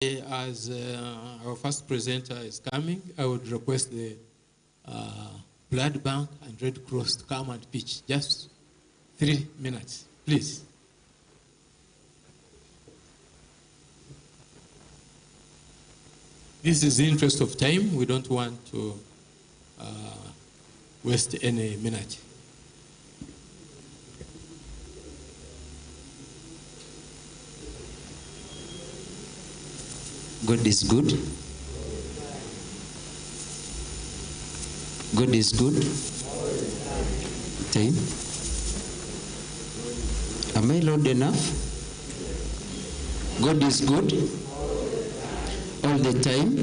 As our first presenter is coming, I would request the Blood Bank and Red Cross to come and pitch. Just 3 minutes, please. This is the interest of time. We don't want to waste any minute. God is good. God is good. Time. Am I loud enough? God is good. All the time.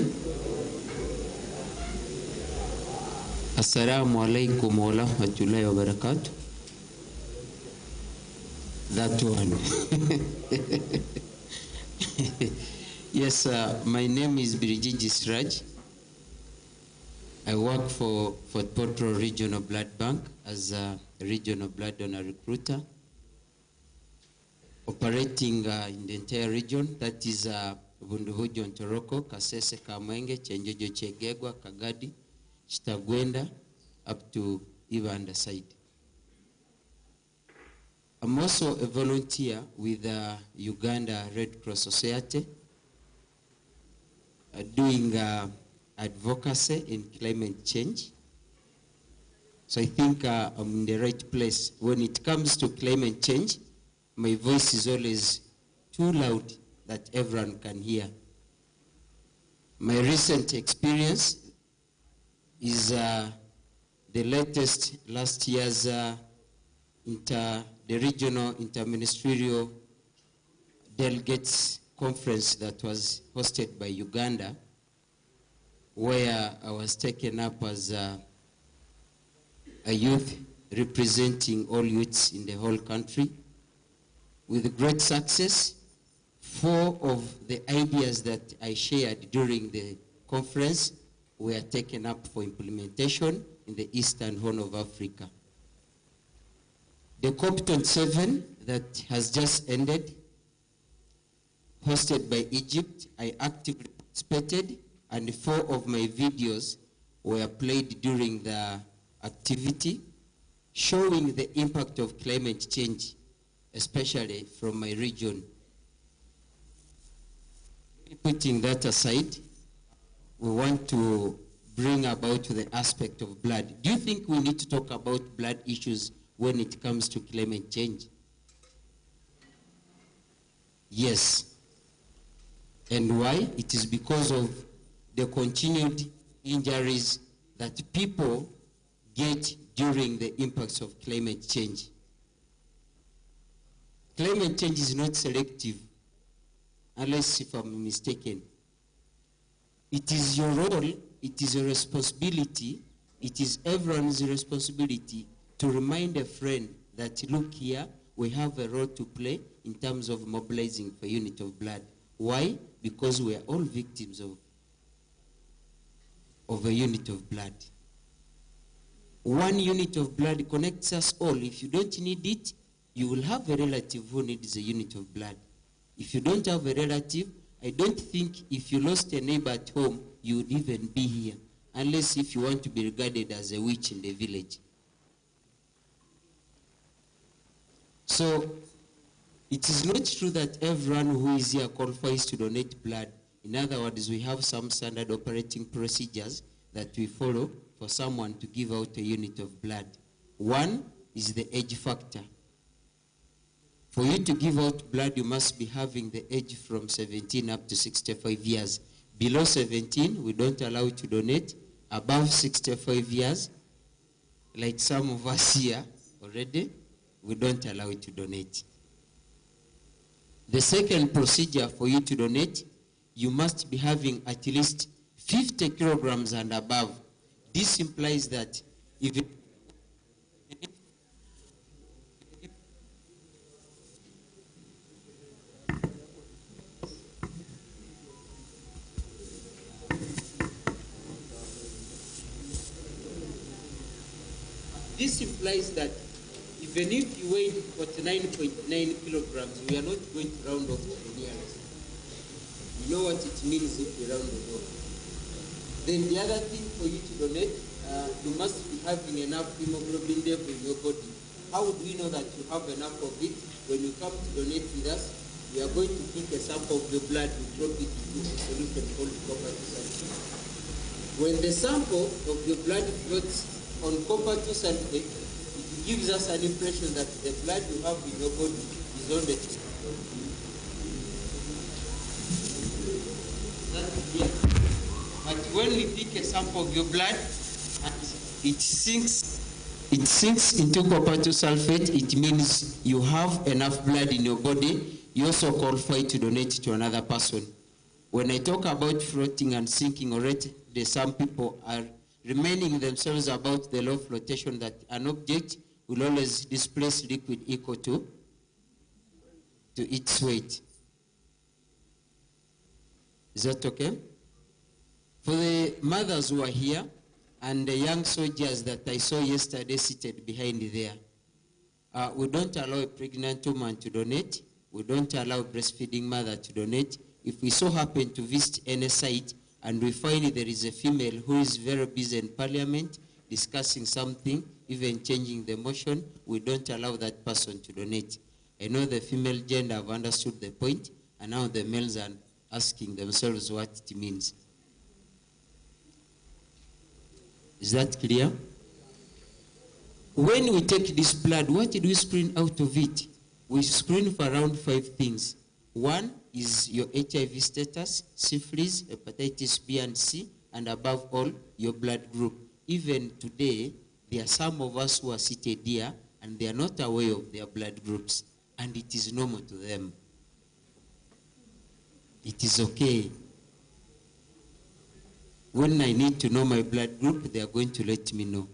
Assalamu alaikum wa rahmatullahi wa barakatuh. That one. Yes, my name is Birigiji Sraj. I work for Potro Regional Blood Bank as a regional blood donor recruiter, operating in the entire region, that is Bunduhujo, Ntoroko, Kasese, Kamwenge, Chenjojo, Chegegwa, Kagadi, Chitagwenda, up to Ivanda side. I'm also a volunteer with the Uganda Red Cross Society, doing advocacy in climate change. So I think I'm in the right place. When it comes to climate change, my voice is always too loud that everyone can hear. My recent experience is the latest last year's the regional interministerial delegates conference that was hosted by Uganda, where I was taken up as a youth representing all youths in the whole country. With great success, 4 of the ideas that I shared during the conference were taken up for implementation in the Eastern Horn of Africa. The COP27 that has just ended, hosted by Egypt, I actively participated, and 4 of my videos were played during the activity, showing the impact of climate change, especially from my region. Putting that aside, we want to bring about the aspect of blood. Do you think we need to talk about blood issues when it comes to climate change? Yes. And why? It is because of the continued injuries that people get during the impacts of climate change. Climate change is not selective, unless if I'm mistaken. It is your role, it is your responsibility, it is everyone's responsibility to remind a friend that, look here, we have a role to play in terms of mobilizing for unit of blood. Why? Because we are all victims of a unit of blood. 1 unit of blood connects us all. If you don't need it, you will have a relative who needs a unit of blood. If you don't have a relative, I don't think if you lost a neighbor at home, you would even be here, unless if you want to be regarded as a witch in the village. So, it is not true that everyone who is here qualifies to donate blood. In other words, we have some standard operating procedures that we follow for someone to give out a unit of blood. 1 is the age factor. For you to give out blood, you must be having the age from 17 up to 65 years. Below 17, we don't allow you to donate. Above 65 years, like some of us here already, we don't allow you to donate. The second procedure for you to donate, you must be having at least 50 kilograms and above. This implies that if this implies that even if you weigh 49.9 kilograms, we are not going to round off to the nearest. We know what it means if we round it off. Then the other thing for you to donate, you must be having enough hemoglobin level in your body. How would we know that you have enough of it? When you come to donate with us, we are going to pick a sample of your blood and drop it into a solution called copper to sulfate. When the sample of your blood floats on copper to sulfate, it gives us an impression that the blood you have in your body is on the But when we pick a sample of your blood, it sinks into copper to sulfate, it means you have enough blood in your body. You also qualify to donate to another person. When I talk about floating and sinking already, some people are reminding themselves about the law of flotation, that an object will always displace liquid equal to its weight. Is that okay? For the mothers who are here and the young soldiers that I saw yesterday seated behind there, we don't allow a pregnant woman to donate. We don't allow a breastfeeding mother to donate. If we so happen to visit any site and we find there is a female who is very busy in parliament discussing something, even changing the motion, we don't allow that person to donate. I know the female gender have understood the point, and now the males are asking themselves what it means. Is that clear? When we take this blood, what do we screen out of it? We screen for around 5 things. One is your HIV status, syphilis, hepatitis B and C, and above all, your blood group. Even today, there are some of us who are seated here and they are not aware of their blood groups, and it is normal to them. It is okay. When I need to know my blood group, they are going to let me know.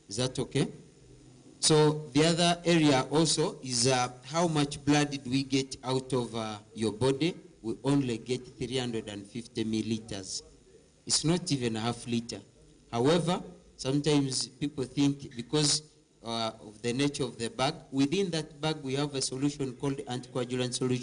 Is that okay? So the other area also is how much blood did we get out of your body? We only get 350 milliliters. It's not even a half liter. However, sometimes people think because of the nature of the bag, within that bag we have a solution called anticoagulant solution.